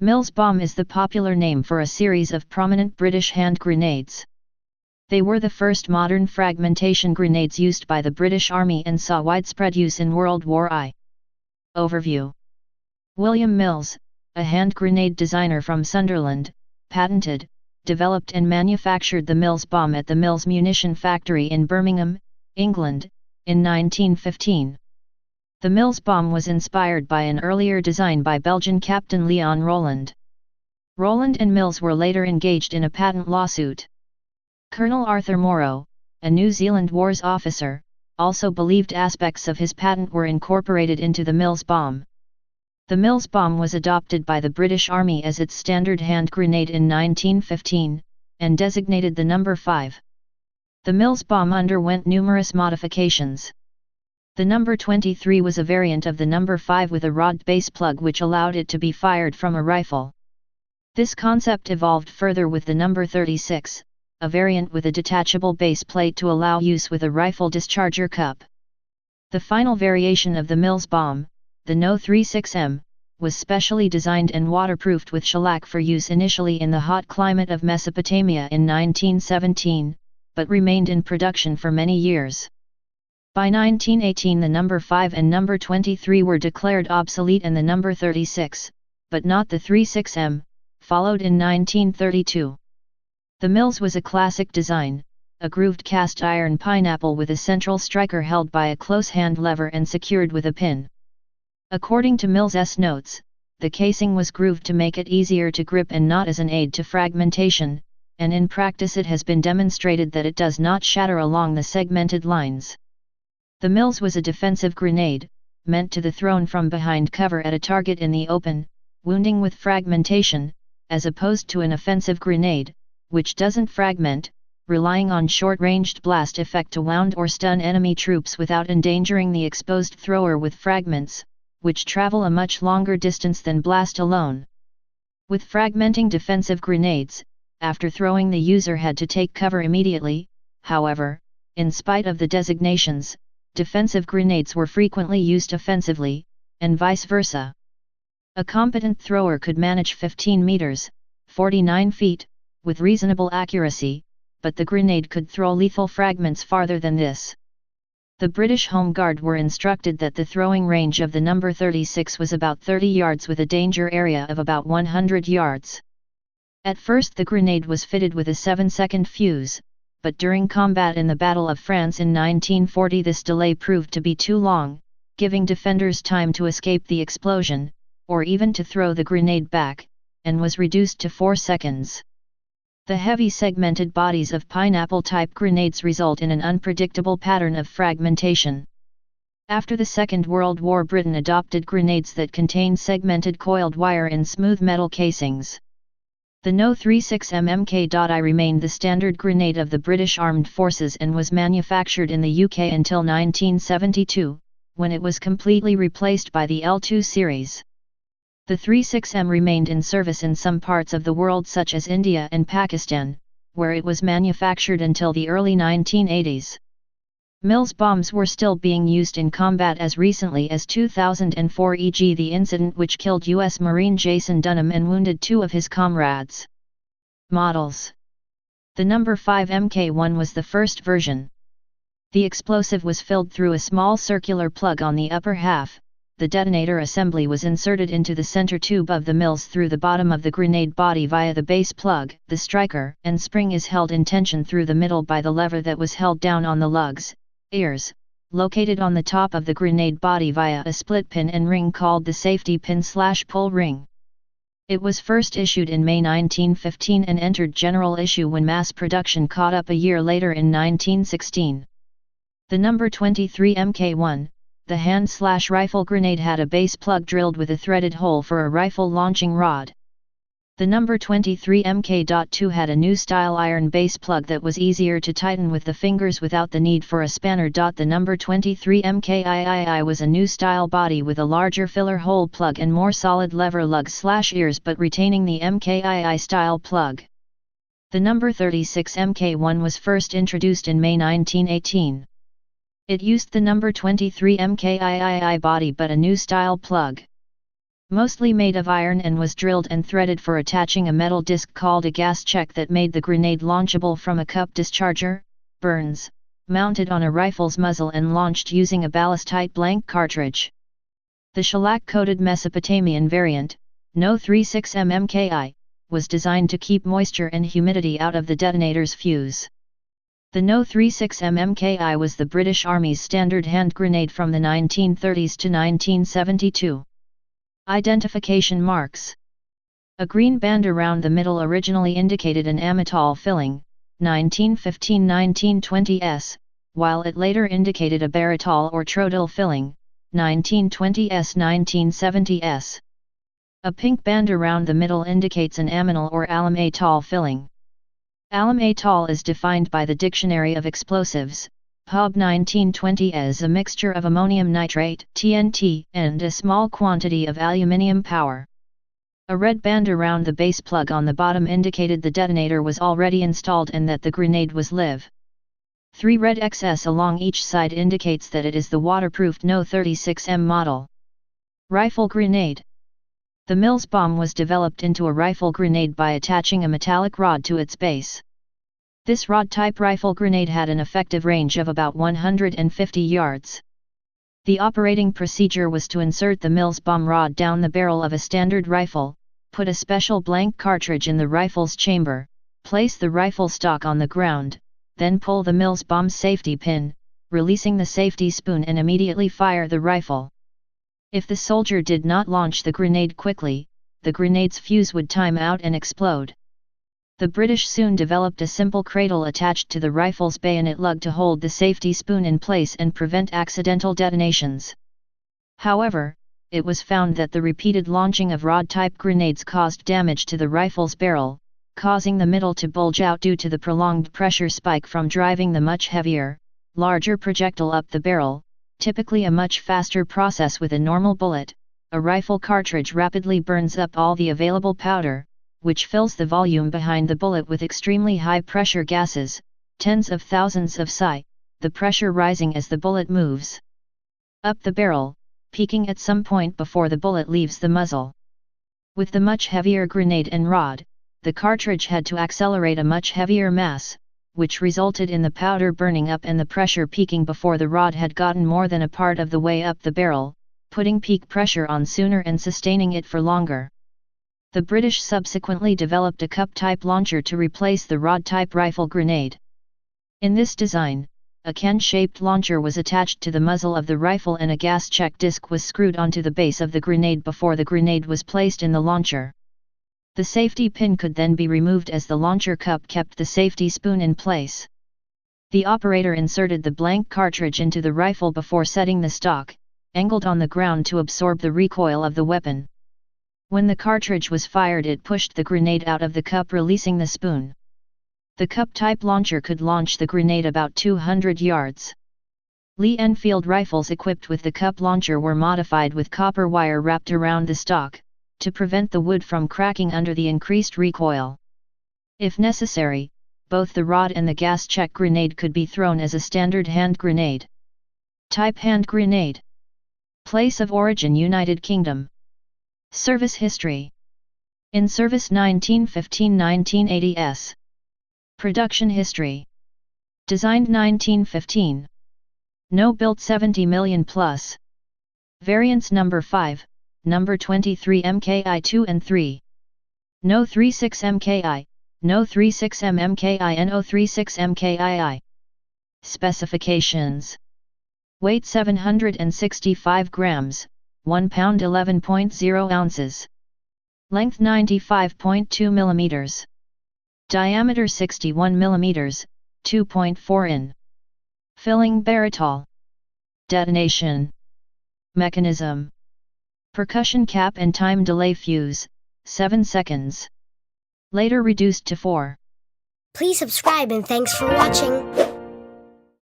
Mills bomb is the popular name for a series of prominent British hand grenades. They were the first modern fragmentation grenades used by the British Army and saw widespread use in World War I. Overview. William Mills, a hand grenade designer from Sunderland, patented, developed and manufactured the Mills bomb at the Mills Munition Factory in Birmingham, England, in 1915. The Mills bomb was inspired by an earlier design by Belgian Captain Leon Roland. Roland and Mills were later engaged in a patent lawsuit. Colonel Arthur Morrow, a New Zealand Wars officer, also believed aspects of his patent were incorporated into the Mills bomb. The Mills bomb was adopted by the British Army as its standard hand grenade in 1915, and designated the number 5. The Mills bomb underwent numerous modifications. The number 23 was a variant of the number 5 with a rod base plug which allowed it to be fired from a rifle. This concept evolved further with the number 36, a variant with a detachable base plate to allow use with a rifle discharger cup. The final variation of the Mills bomb, the No. 36M, was specially designed and waterproofed with shellac for use initially in the hot climate of Mesopotamia in 1917, but remained in production for many years. By 1918 the number 5 and number 23 were declared obsolete and the number 36, but not the 36M, followed in 1932. The Mills was a classic design, a grooved cast iron pineapple with a central striker held by a close hand lever and secured with a pin. According to Mills's notes, the casing was grooved to make it easier to grip and not as an aid to fragmentation, and in practice it has been demonstrated that it does not shatter along the segmented lines. The Mills was a defensive grenade, meant to be thrown from behind cover at a target in the open, wounding with fragmentation, as opposed to an offensive grenade, which doesn't fragment, relying on short-ranged blast effect to wound or stun enemy troops without endangering the exposed thrower with fragments, which travel a much longer distance than blast alone. With fragmenting defensive grenades, after throwing the user had to take cover immediately. However, in spite of the designations, defensive grenades were frequently used offensively, and vice versa. A competent thrower could manage 15 meters, 49 feet, with reasonable accuracy, but the grenade could throw lethal fragments farther than this. The British Home Guard were instructed that the throwing range of the number 36 was about 30 yards with a danger area of about 100 yards. At first the grenade was fitted with a 7-second fuse, but during combat in the Battle of France in 1940 this delay proved to be too long, giving defenders time to escape the explosion, or even to throw the grenade back, and was reduced to 4 seconds. The heavy segmented bodies of pineapple-type grenades result in an unpredictable pattern of fragmentation. After the Second World War, Britain adopted grenades that contain segmented coiled wire in smooth metal casings. The No. 36M Mk.I remained the standard grenade of the British Armed Forces and was manufactured in the UK until 1972, when it was completely replaced by the L2 series. The 36M remained in service in some parts of the world such as India and Pakistan, where it was manufactured until the early 1980s. Mills bombs were still being used in combat as recently as 2004, e.g. the incident which killed U.S. Marine Jason Dunham and wounded 2 of his comrades. Models. The number 5 Mk1 was the first version. The explosive was filled through a small circular plug on the upper half. The detonator assembly was inserted into the center tube of the Mills through the bottom of the grenade body via the base plug. The striker and spring is held in tension through the middle by the lever that was held down on the lugs, ears, located on the top of the grenade body via a split pin and ring called the safety pin/pull ring. It was first issued in May 1915 and entered general issue when mass production caught up a year later in 1916. The number 23 Mk1, the hand/rifle grenade, had a base plug drilled with a threaded hole for a rifle launching rod. The number 23 Mk.2 had a new style iron base plug that was easier to tighten with the fingers without the need for a spanner. The number 23 Mk.II was a new style body with a larger filler hole plug and more solid lever lugs/ears, but retaining the Mk.II style plug. The number 36 Mk1 was first introduced in May 1918. It used the number 23 Mk.II body but a new style plug. Mostly made of iron and was drilled and threaded for attaching a metal disc called a gas check that made the grenade launchable from a cup discharger, burns, mounted on a rifle's muzzle and launched using a ballast-tight blank cartridge. The shellac-coated Mesopotamian variant, No 36 mmki, was designed to keep moisture and humidity out of the detonator's fuse. The No 36 mmki was the British Army's standard hand grenade from the 1930s to 1972. Identification marks. A green band around the middle originally indicated an amytal filling, 1915-1920s, while it later indicated a barytol or trotyl filling, 1920s-1970s. A pink band around the middle indicates an aminal or alum-atol filling. Alum-atol is defined by the Dictionary of Explosives, Pub 1920 as a mixture of ammonium nitrate (TNT) and a small quantity of aluminium powder. A red band around the base plug on the bottom indicated the detonator was already installed and that the grenade was live. 3 red XS along each side indicates that it is the waterproofed No 36M model. Rifle grenade. The Mills bomb was developed into a rifle grenade by attaching a metallic rod to its base. This rod-type rifle grenade had an effective range of about 150 yards. The operating procedure was to insert the Mills bomb rod down the barrel of a standard rifle, put a special blank cartridge in the rifle's chamber, place the rifle stock on the ground, then pull the Mills bomb safety pin, releasing the safety spoon and immediately fire the rifle. If the soldier did not launch the grenade quickly, the grenade's fuse would time out and explode. The British soon developed a simple cradle attached to the rifle's bayonet lug to hold the safety spoon in place and prevent accidental detonations. However, it was found that the repeated launching of rod-type grenades caused damage to the rifle's barrel, causing the middle to bulge out due to the prolonged pressure spike from driving the much heavier, larger projectile up the barrel. Typically a much faster process with a normal bullet, a rifle cartridge rapidly burns up all the available powder, which fills the volume behind the bullet with extremely high pressure gases, tens of thousands of psi, the pressure rising as the bullet moves up the barrel, peaking at some point before the bullet leaves the muzzle. With the much heavier grenade and rod, the cartridge had to accelerate a much heavier mass, which resulted in the powder burning up and the pressure peaking before the rod had gotten more than a part of the way up the barrel, putting peak pressure on sooner and sustaining it for longer. The British subsequently developed a cup-type launcher to replace the rod-type rifle grenade. In this design, a can-shaped launcher was attached to the muzzle of the rifle and a gas check disc was screwed onto the base of the grenade before the grenade was placed in the launcher. The safety pin could then be removed as the launcher cup kept the safety spoon in place. The operator inserted the blank cartridge into the rifle before setting the stock, angled on the ground to absorb the recoil of the weapon. When the cartridge was fired, it pushed the grenade out of the cup, releasing the spoon. The cup-type launcher could launch the grenade about 200 yards. Lee Enfield rifles equipped with the cup launcher were modified with copper wire wrapped around the stock, to prevent the wood from cracking under the increased recoil. If necessary, both the rod and the gas check grenade could be thrown as a standard hand grenade. Type hand grenade. Place of origin United Kingdom. Service history. In service 1915-1980s. Production history. Designed 1915. No built 70 million plus. Variants number 5. Number 23 MKI 2 and 3. No 36 MKI, No 36 MMKI No 36 MKII. Specifications. Weight 765 grams, 1 pound 11.0 ounces. Length 95.2 millimeters. Diameter 61 millimeters, 2.4 in. Filling barytol. Detonation. Mechanism. Percussion cap and time delay fuse, 7 seconds. Later reduced to 4. Please subscribe and thanks for watching.